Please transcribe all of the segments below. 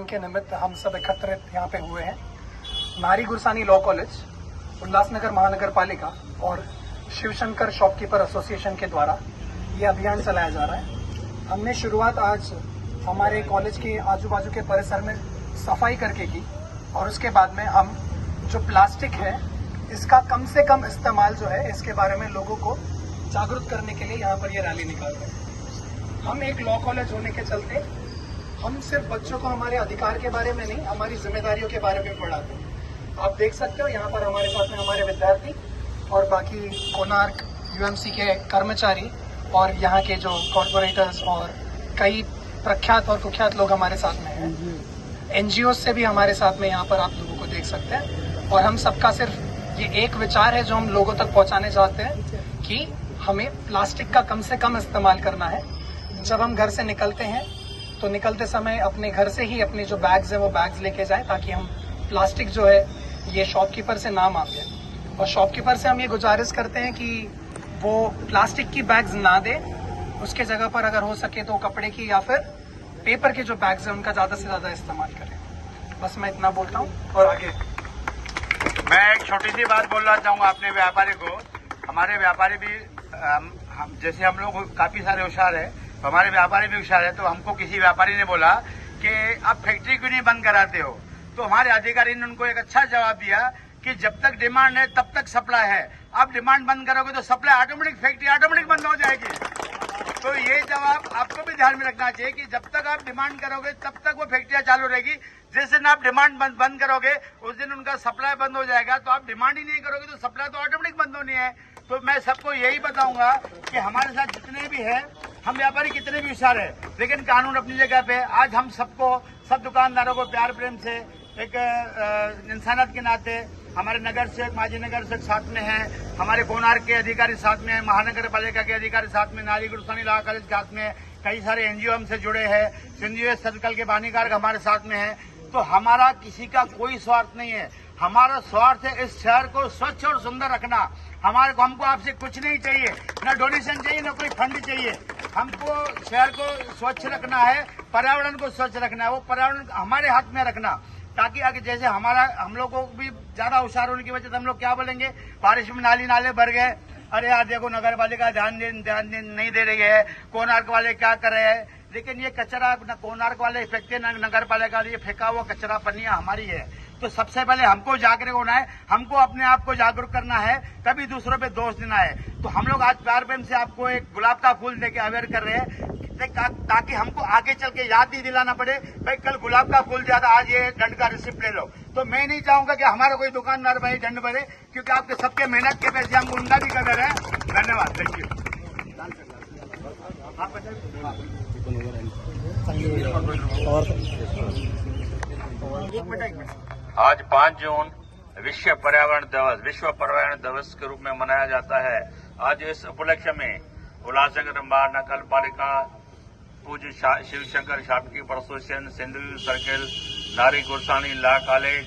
के निमित्त हम सब एकत्रित यहाँ पे हुए हैं। नारी गुरसानी लॉ कॉलेज, उल्लासनगर महानगर पालिका और शिवशंकर शॉपकीपर एसोसिएशन के द्वारा ये अभियान चलाया जा रहा है। हमने शुरुआत आज हमारे कॉलेज के आजू बाजू के परिसर में सफाई करके की और उसके बाद में हम जो प्लास्टिक है इसका कम से कम इस्तेमाल जो है इसके बारे में लोगों को जागरूक करने के लिए यहाँ पर ये रैली निकाल रहे हैं। हम एक लॉ कॉलेज होने के चलते हम सिर्फ बच्चों को हमारे अधिकार के बारे में नहीं, हमारी जिम्मेदारियों के बारे में पढ़ाते हैं। आप देख सकते हो यहाँ पर हमारे साथ में हमारे विद्यार्थी और बाकी कोणार्क यूएमसी के कर्मचारी और यहाँ के जो कॉर्पोरेटर्स और कई प्रख्यात और कुख्यात लोग हमारे साथ में हैं। एनजीओ से भी हमारे साथ में यहाँ पर आप लोगों को देख सकते हैं। और हम सबका सिर्फ ये एक विचार है जो हम लोगों तक पहुँचाने चाहते हैं कि हमें प्लास्टिक का कम से कम इस्तेमाल करना है। जब हम घर से निकलते हैं तो निकलते समय अपने घर से ही अपने जो बैग्स हैं वो बैग्स लेके जाएं, ताकि हम प्लास्टिक जो है ये शॉपकीपर से ना मांगे। और शॉपकीपर से हम ये गुजारिश करते हैं कि वो प्लास्टिक की बैग्स ना दे, उसके जगह पर अगर हो सके तो कपड़े की या फिर पेपर के जो बैग्स हैं उनका ज्यादा से ज्यादा इस्तेमाल करें। बस मैं इतना बोलता हूँ और आगे मैं एक छोटी सी बात बोलना चाहूँगा अपने व्यापारी को। हमारे व्यापारी भी जैसे हम लोग काफी सारे होशियार है, तो हमारे व्यापारी भी होशियार है। तो हमको किसी व्यापारी ने बोला कि आप फैक्ट्री क्यों नहीं बंद कराते हो, तो हमारे अधिकारी ने उनको एक अच्छा जवाब दिया कि जब तक डिमांड है तब तक सप्लाई है। आप डिमांड बंद करोगे तो सप्लाई ऑटोमेटिक, फैक्ट्री ऑटोमेटिक बंद हो जाएगी। तो ये जवाब आपको भी ध्यान में रखना चाहिए कि जब तक आप डिमांड करोगे तब तक वो फैक्ट्रियां चालू रहेगी। जिस दिन आप डिमांड बंद करोगे उस दिन उनका सप्लाई बंद हो जाएगा। तो आप डिमांड ही नहीं करोगे तो सप्लाई तो ऑटोमेटिक बंद होनी है। तो मैं सबको यही बताऊंगा कि हमारे साथ जितने भी है, हम व्यापारी कितने भी होशियार है, लेकिन कानून अपनी जगह पे। आज हम सबको, सब दुकानदारों को प्यार प्रेम से एक इंसानियत के नाते हमारे नगर सेवक, माजी नगर सेवक साथ में है, हमारे कोणार्क के अधिकारी साथ में है, महानगर पालिका के अधिकारी साथ में, नारी गुरसानी लॉ कॉलेज के साथ में, कई सारे एनजीओ हमसे जुड़े हैं, सिंधियो सर्कल के बानीकार हमारे साथ में है। तो हमारा किसी का कोई स्वार्थ नहीं है। हमारा स्वार्थ है इस शहर को स्वच्छ और सुंदर रखना। हमको आपसे कुछ नहीं चाहिए, ना डोनेशन चाहिए, ना कोई फंड चाहिए। हमको शहर को स्वच्छ रखना है, पर्यावरण को स्वच्छ रखना है। वो पर्यावरण हमारे हाथ में रखना, ताकि आगे जैसे हम लोग को भी ज्यादा होशियार होने की वजह से हम लोग क्या बोलेंगे, बारिश में नाले भर गए, अरे यार देखो नगर पालिका ध्यान नहीं दे रही है, कोणार्क वाले क्या कर रहे हैं। लेकिन ये कचरा न कोणार्क वाले फेंकते, न नगर पालिका वाले, ये फेंका हुआ कचरा पन्नियां हमारी है। तो सबसे पहले हमको जागरूक होना है, हमको अपने आप को जागरूक करना है, तभी दूसरों पे दोष देना है। तो हम लोग आज प्यार प्रेम से आपको एक गुलाब का फूल देके अवेयर कर रहे हैं, ताकि हमको आगे चल के याद नहीं दिलाना पड़े भाई कल गुलाब का फूल ज्यादा, आज ये दंड का रिसिप्ट ले लो। तो मैं नहीं चाहूंगा कि हमारा कोई दुकानदार भाई दंड भरे, क्योंकि आपके सबके मेहनत के पैसे हमको उनका भी कदर है। धन्यवाद, थैंक यू। आज 5 जून विश्व पर्यावरण दिवस के रूप में मनाया जाता है। आज इस उपलक्ष्य में उल्लासनगर महानगर पालिका, पूज्य शिवशंकर शॉपकीपर एसोसिएशन, सिंधियो सर्कल, नारी गुरसानी लॉ कॉलेज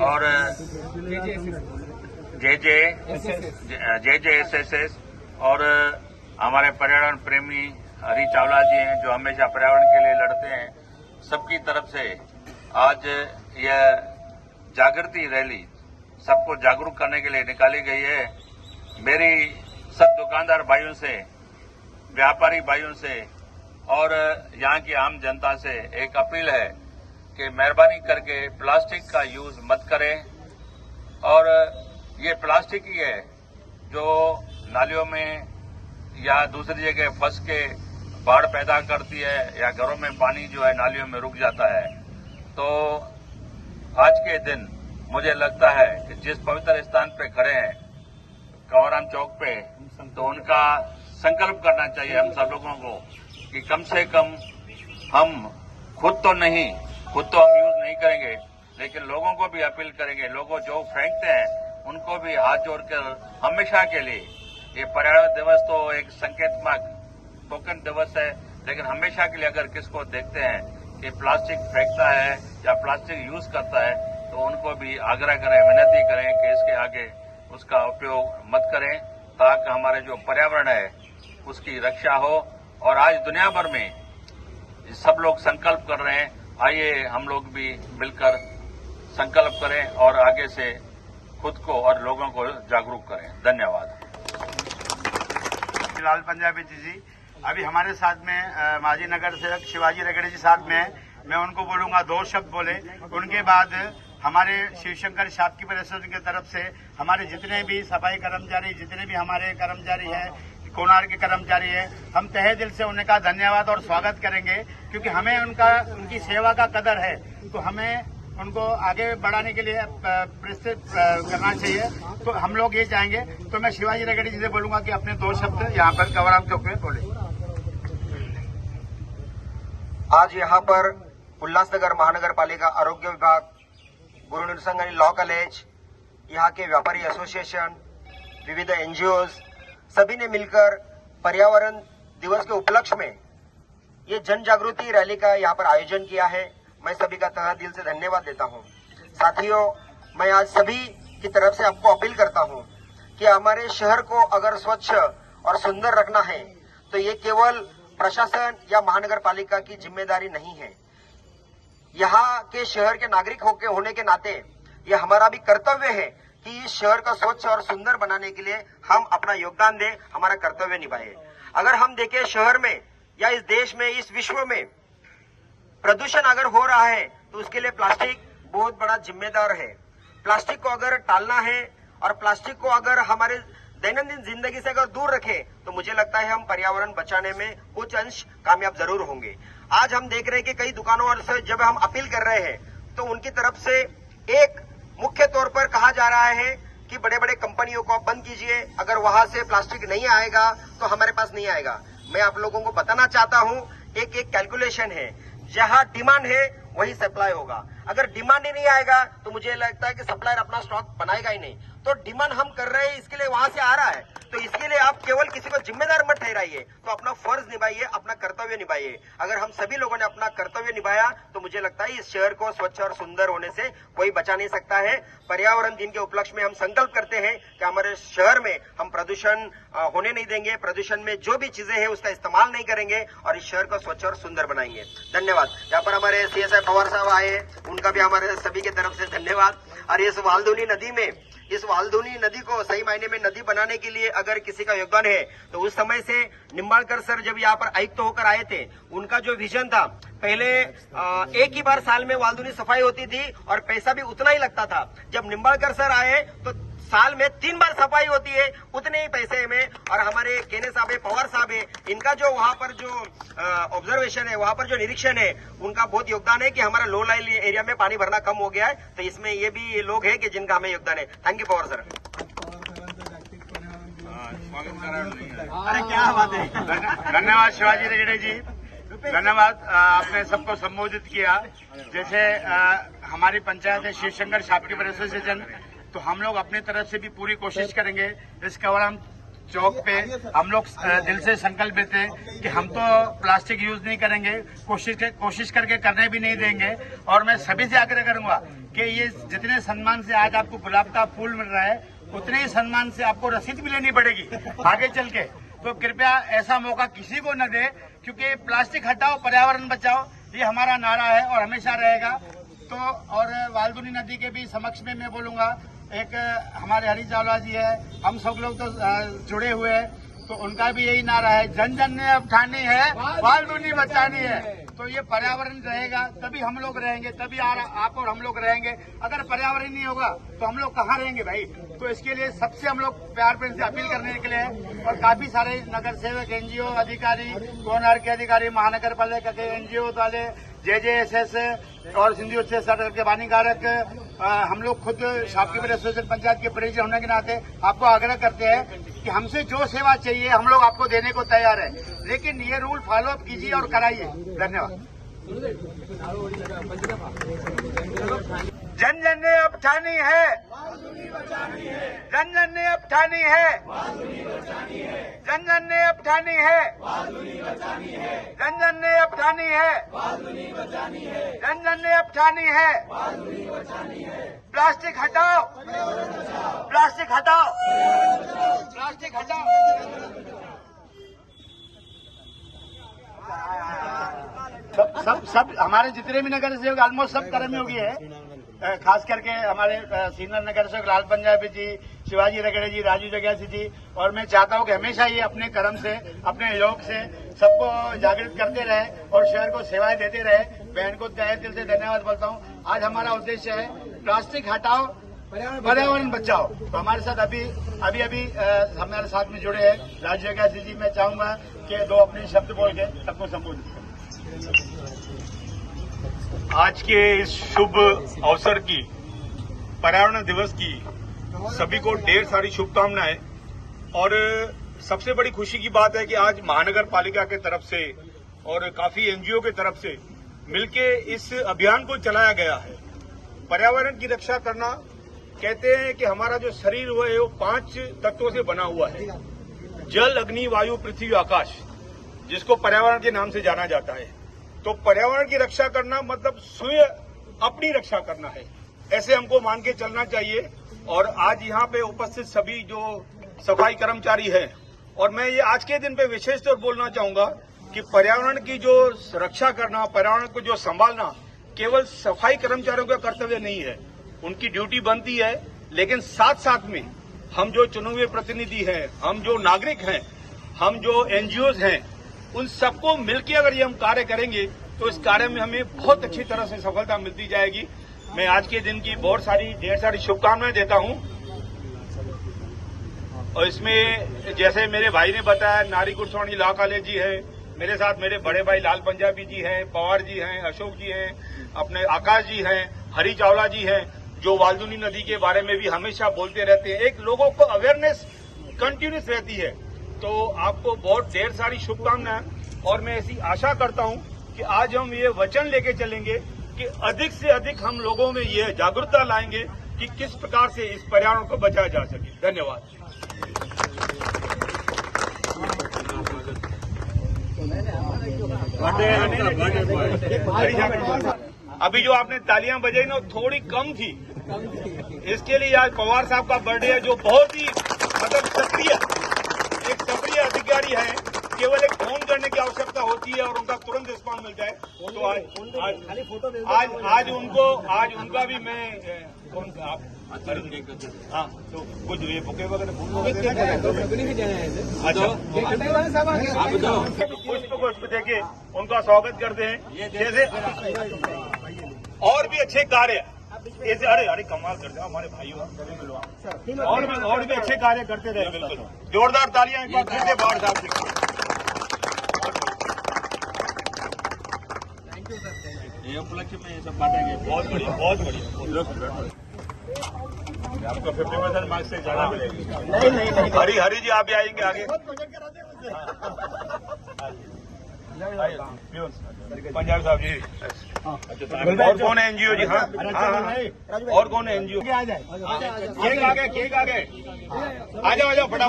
और JJSSS और हमारे पर्यावरण प्रेमी हरी चावला जी हैं जो हमेशा पर्यावरण के लिए लड़ते हैं, सबकी तरफ से आज यह जागृति रैली सबको जागरूक करने के लिए निकाली गई है। मेरी सब दुकानदार भाइयों से, व्यापारी भाइयों से और यहाँ की आम जनता से एक अपील है कि मेहरबानी करके प्लास्टिक का यूज मत करें। और ये प्लास्टिक ही है जो नालियों में या दूसरी जगह फंस के बाढ़ पैदा करती है, या घरों में पानी जो है नालियों में रुक जाता है। तो आज के दिन मुझे लगता है कि जिस पवित्र स्थान पे खड़े हैं कंवराम चौक पे, तो उनका संकल्प करना चाहिए हम सब लोगों को कि कम से कम हम खुद तो हम यूज नहीं करेंगे, लेकिन लोगों को भी अपील करेंगे। लोगों जो फेंकते हैं उनको भी हाथ जोड़कर हमेशा के लिए, ये पर्यावरण दिवस तो एक संकेतमक टोकन दिवस है, लेकिन हमेशा के लिए अगर किसको देखते हैं कि प्लास्टिक फेंकता है या प्लास्टिक यूज करता है, तो उनको भी आग्रह करें, विनती करें कि इसके आगे उसका उपयोग मत करें, ताकि हमारे जो पर्यावरण है उसकी रक्षा हो। और आज दुनिया भर में सब लोग संकल्प कर रहे हैं आइए हम लोग भी मिलकर संकल्प करें और आगे से खुद को और लोगों को जागरूक करें। धन्यवाद। लाल पंजाबी जी अभी हमारे साथ में माजी नगर सेवक शिवाजी रगड़े जी साथ में हैं। मैं उनको बोलूंगा 2 शब्द बोले, उनके बाद हमारे शिवशंकर शॉपकीपर एसोसिएशन की तरफ से हमारे जितने भी सफाई कर्मचारी, जितने भी हमारे कर्मचारी हैं, कोणार्क के कर्मचारी हैं, हम तहे दिल से उनका धन्यवाद और स्वागत करेंगे, क्योंकि हमें उनकी सेवा का कदर है, तो हमें उनको आगे बढ़ाने के लिए प्रेरित करना चाहिए। तो हम लोग ये चाहेंगे। तो मैं शिवाजी रगड़ी जी से बोलूंगा कि अपने 2 शब्द यहाँ पर कवराम चौक में बोले। आज यहाँ पर उल्लासनगर महानगर पालिका आरोग्य विभाग, गुरु नृसिंह लॉ कॉलेज, यहाँ के व्यापारी एसोसिएशन, विविध एनजीओज सभी ने मिलकर पर्यावरण दिवस के उपलक्ष्य में ये जन जागृति रैली का यहाँ पर आयोजन किया है। मैं सभी का तहे दिल से धन्यवाद देता हूँ। साथियों, मैं आज सभी की तरफ से आपको अपील करता हूँ कि हमारे शहर को अगर स्वच्छ और सुंदर रखना है तो ये केवल प्रशासन या महानगर पालिका की जिम्मेदारी नहीं है। यहाँ के शहर के नागरिक होने के नाते ये हमारा भी कर्तव्य है कि इस शहर को स्वच्छ और सुंदर बनाने के लिए हम अपना योगदान दें, हमारा कर्तव्य निभाएं। अगर हम देखें शहर में या इस देश में, इस विश्व में प्रदूषण अगर हो रहा है तो उसके लिए प्लास्टिक बहुत बड़ा जिम्मेदार है। प्लास्टिक को अगर टालना है और प्लास्टिक को अगर हमारे दैनंदिन जिंदगी से अगर दूर रखें तो मुझे लगता है हम पर्यावरण बचाने में कुछ अंश कामयाब जरूर होंगे। आज हम देख रहे हैं कि कई दुकानों से जब हम अपील कर रहे हैं तो उनकी तरफ से एक मुख्य तौर पर कहा जा रहा है कि बड़े बड़े कंपनियों को आप बंद कीजिए, अगर वहां से प्लास्टिक नहीं आएगा तो हमारे पास नहीं आएगा। मैं आप लोगों को बताना चाहता हूं, एक कैलकुलेशन है, जहां डिमांड है वही सप्लाई होगा। अगर डिमांड ही नहीं आएगा तो मुझे लगता है कि सप्लायर अपना स्टॉक बनाएगा ही नहीं। तो डिमांड हम कर रहे हैं, इसके लिए वहां से आ रहा है, तो इसके लिए आप केवल किसी को जिम्मेदार मत ठहराइए, तो अपना फर्ज निभाइए, अपना कर्तव्य निभाइए। अगर हम सभी लोगों ने अपना कर्तव्य निभाया तो मुझे लगता है इस शहर को स्वच्छ और सुंदर होने से कोई बचा नहीं सकता है। पर्यावरण दिन के उपलक्ष्य में हम संकल्प करते हैं कि हमारे शहर में हम प्रदूषण होने नहीं देंगे, प्रदूषण में जो भी चीजें हैं उसका इस्तेमाल नहीं करेंगे और इस शहर को स्वच्छ और सुंदर बनाएंगे। धन्यवाद। यहाँ पर हमारे CSI पवार साहब आए हैं, उनका भी हमारे सभी की तरफ से धन्यवाद। और इस वाल्दुनी नदी को सही मायने में नदी बनाने के लिए अगर किसी का योगदान है तो उस समय से निम्बाड़कर सर जब यहाँ पर आयुक्त होकर आए थे, उनका जो विजन था, पहले एक ही बार साल में वाल्दुनी सफाई होती थी और पैसा भी उतना ही लगता था। जब निम्बाड़कर सर आए तो साल में 3 बार सफाई होती है उतने ही पैसे में। और हमारे केने साहब है, पवार साहब है, इनका जो वहां पर जो ऑब्जर्वेशन है, वहां पर जो निरीक्षण है, उनका बहुत योगदान है कि हमारा लो लाइन एरिया में पानी भरना कम हो गया है। तो इसमें ये भी लोग हैं कि जिनका हमें योगदान है। Thank you Pawar sir. अरे क्या बात है। धन्यवाद शिवाजी रेगड़े जी, धन्यवाद। आपने सबको संबोधित किया। जैसे हमारी पंचायत है शिवशंकर शॉपकीपर एसोसिएशन, तो हम लोग अपनी तरफ से भी पूरी कोशिश करेंगे। इस कवराम चौक पे हम लोग दिल से संकल्प लेते हैं कि हम तो प्लास्टिक यूज नहीं करेंगे, कोशिश करके करने भी नहीं देंगे। और मैं सभी से आग्रह करूंगा कि ये जितने सम्मान से आज आपको गुलाब का फूल मिल रहा है, उतने ही सम्मान से आपको रसीद भी लेनी पड़ेगी आगे चल के। तो कृपया ऐसा मौका किसी को न दे, क्योंकि प्लास्टिक हटाओ, पर्यावरण बचाओ, ये हमारा नारा है और हमेशा रहेगा। तो और वाल्दुनी नदी के भी समक्ष में मैं बोलूंगा, एक हमारे हरी चावला जी है, हम सब लोग तो जुड़े हुए हैं, तो उनका भी यही नारा है, जन जन ने अब ठानी है, वाल्दुनी बचानी है। तो ये पर्यावरण रहेगा तभी हम लोग रहेंगे, तभी आप और हम लोग रहेंगे। अगर पर्यावरण नहीं होगा तो हम लोग कहाँ रहेंगे भाई। तो इसके लिए सबसे हम लोग प्यार प्रेम से अपील करने के लिए, और काफी सारे नगर सेवक, एनजीओ अधिकारी, कोणार्क के अधिकारी, महानगर पालिका के एनजीओ वाले, JJSS और सिंधु उत्सव सड़क के बानीकारक, हम लोग खुद शॉपकीपर एसोसिएशन पंचायत के प्रेसिडेंट होने के नाते आपको आग्रह करते हैं कि हमसे जो सेवा चाहिए हम लोग आपको देने को तैयार है, लेकिन ये रूल फॉलो अप कीजिए और कराइए। धन्यवाद। जन जन ने अब ठानी है, जन जन ने अब ठानी है, जन जन ने अब ठानी है, जन जन ने अब ठानी है, जन जन ने अब ठानी है। प्लास्टिक हटाओ, प्लास्टिक हटाओ, प्लास्टिक हटाओ। सब हमारे जितने भी नगर सेवक ऑलमोस्ट सब कर्मयोगी है, खास करके हमारे सीनियर नगर सेवक लाल पंजाबी जी, शिवाजी रगड़े जी, राजू जग्यासी जी। और मैं चाहता हूं कि हमेशा ये अपने कर्म से, अपने योग से सबको जागृत करते रहे और शहर को सेवाएं देते रहे। बहन को तहे दिल से धन्यवाद बोलता हूं। आज हमारा उद्देश्य है प्लास्टिक हटाओ, पर्यावरण बचाओ। तो हमारे साथ अभी हमारे साथ में जुड़े हैं राजू जग्यासी जी। मैं चाहूंगा कि दो अपने शब्द बोल के सबको संबोधित करें। आज के इस शुभ अवसर की, पर्यावरण दिवस की सभी को ढेर सारी शुभकामनाएं। और सबसे बड़ी खुशी की बात है कि आज महानगर पालिका के तरफ से और काफी एनजीओ के तरफ से मिलके इस अभियान को चलाया गया है। पर्यावरण की रक्षा करना, कहते हैं कि हमारा जो शरीर हुआ है वो 5 तत्वों से बना हुआ है, जल, अग्नि, वायु, पृथ्वी, आकाश, जिसको पर्यावरण के नाम से जाना जाता है। तो पर्यावरण की रक्षा करना मतलब स्वयं अपनी रक्षा करना है, ऐसे हमको मान के चलना चाहिए। और आज यहाँ पे उपस्थित सभी जो सफाई कर्मचारी हैं, और मैं ये आज के दिन पे विशेष तौर बोलना चाहूंगा कि पर्यावरण की जो रक्षा करना, पर्यावरण को जो संभालना केवल सफाई कर्मचारियों का कर्तव्य नहीं है, उनकी ड्यूटी बनती है। लेकिन साथ साथ में हम जो चुने हुए प्रतिनिधि हैं, हम जो नागरिक हैं, हम जो एनजीओज हैं, उन सबको मिलकर अगर ये हम कार्य करेंगे तो इस कार्य में हमें बहुत अच्छी तरह से सफलता मिलती जाएगी। मैं आज के दिन की ढेर सारी शुभकामनाएं देता हूं। और इसमें जैसे मेरे भाई ने बताया, नारी गुरसवानी लॉ कॉलेज जी है, मेरे साथ मेरे बड़े भाई लाल पंजाबी जी हैं, पवार जी हैं, अशोक जी हैं, अपने आकाश जी हैं, हरी चावला जी हैं, जो वाल्दुनी नदी के बारे में भी हमेशा बोलते रहते हैं। एक लोगों को अवेयरनेस कंटिन्यूस रहती है। तो आपको बहुत ढेर सारी शुभकामनाएं। और मैं ऐसी आशा करता हूं कि आज हम ये वचन लेके चलेंगे कि अधिक से अधिक हम लोगों में ये जागरूकता लाएंगे कि किस प्रकार से इस पर्यावरण को बचाया जा सके। धन्यवाद। अभी जो आपने तालियां बजाई ना, थोड़ी कम थी। इसके लिए आज पवार साहब का बर्थडे है, जो बहुत ही एक सक्रिय अधिकारी है। केवल एक फोन करने की आवश्यकता होती है और उनका तुरंत रिस्पॉन्स मिलता है। तो आज उनका भी मैं आप हाँ, तो कुछ ये बुके वगैरह पुष्प देके उनका स्वागत करते हैं। जैसे और भी अच्छे कार्य ऐसे, अरे कमाल करते हैं हमारे भाइयों, और भी अच्छे कार्य करते रहे। बिल्कुल जोरदार तालियां एक बार फिर से बाढ़ साहब से। ये उपलक्ष्य में ये सब बांटेंगे। बहुत बढ़िया। आपको 50% मार्क्स से ज्यादा मिलेगी। नहीं, हरी जी आप भी आएंगे आगे। पंजाब साहब जी, और कौन है एनजीओ जी? हाँ, और कौन है एनजीओ? केक आ गए, आ जाओ फटाफट।